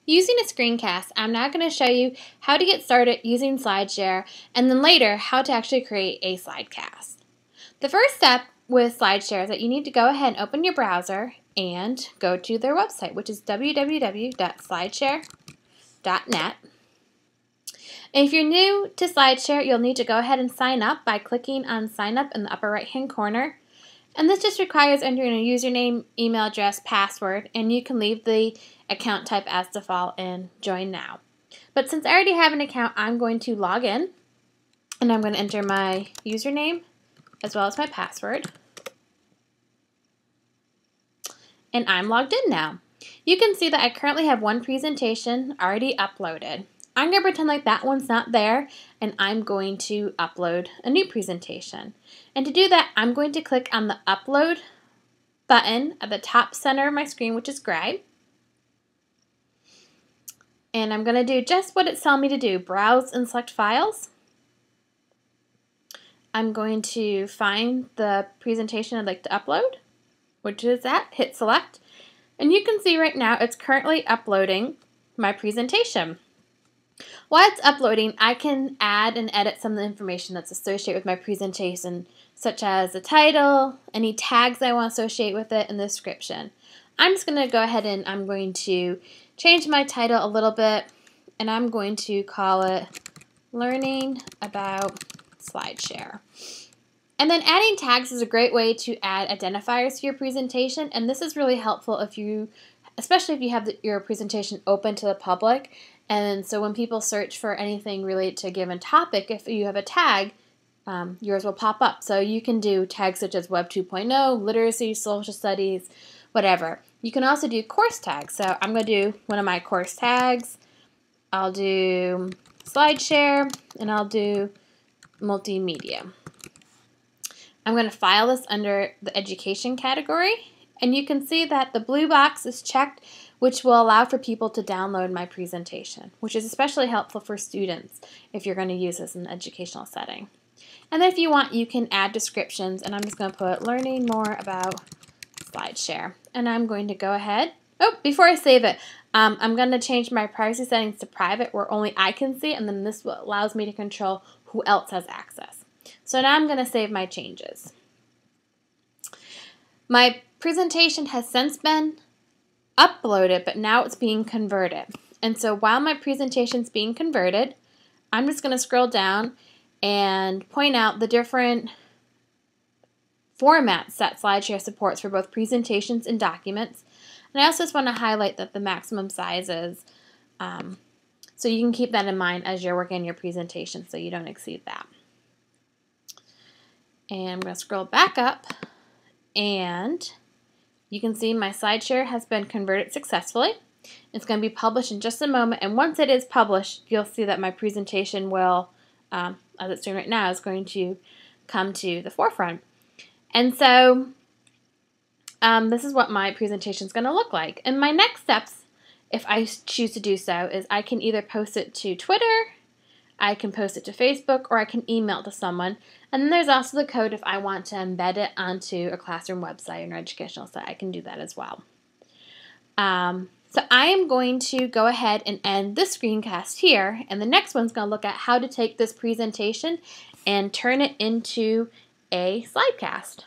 Using a screencast, I'm now going to show you how to get started using Slideshare, and then later how to actually create a slidecast. The first step with Slideshare is that you need to go ahead and open your browser and go to their website, which is www.slideshare.net. And if you're new to Slideshare, you'll need to go ahead and sign up by clicking on sign up in the upper right hand corner. And this just requires entering a username, email address, password, and you can leave the account type as default and join now. But since I already have an account, I'm going to log in and I'm going to enter my username as well as my password. And I'm logged in now. You can see that I currently have one presentation already uploaded. I'm going to pretend like that one's not there, and I'm going to upload a new presentation. And to do that, I'm going to click on the Upload button at the top center of my screen, which is gray. And I'm going to do just what it's telling me to do, browse and select files. I'm going to find the presentation I'd like to upload, which is that, hit select. And you can see right now it's currently uploading my presentation. While it's uploading, I can add and edit some of the information that's associated with my presentation, such as the title, any tags I want to associate with it, and the description. I'm just going to go ahead and I'm going to change my title a little bit, and I'm going to call it Learning About Slideshare. And then adding tags is a great way to add identifiers to your presentation, and this is really helpful if you, especially if you have your presentation open to the public. And so when people search for anything related to a given topic, if you have a tag, yours will pop up. So you can do tags such as Web 2.0, literacy, social studies, whatever. You can also do course tags. So I'm going to do one of my course tags. I'll do Slideshare, and I'll do multimedia. I'm going to file this under the education category. And you can see that the blue box is checked, which will allow for people to download my presentation, which is especially helpful for students if you're going to use this in an educational setting. And then if you want, you can add descriptions, and I'm just going to put learning more about Slideshare. And I'm going to go ahead. Oh, before I save it, I'm going to change my privacy settings to private where only I can see, and then this allows me to control who else has access. So now I'm going to save my changes. My presentation has since been uploaded, but now it's being converted. And so while my presentation is being converted, I'm just going to scroll down and point out the different formats that Slideshare supports for both presentations and documents. And I also just want to highlight that the maximum size is, so you can keep that in mind as you're working on your presentation so you don't exceed that. And I'm going to scroll back up, and you can see my Slideshare has been converted successfully. It's going to be published in just a moment, and once it is published, you'll see that my presentation will, as it's doing right now, is going to come to the forefront. And so this is what my presentation is going to look like. And my next steps, if I choose to do so, is I can either post it to Twitter, I can post it to Facebook, or I can email it to someone. And then there's also the code if I want to embed it onto a classroom website or an educational site. I can do that as well. So I am going to go ahead and end this screencast here, and the next one's going to look at how to take this presentation and turn it into a slidecast.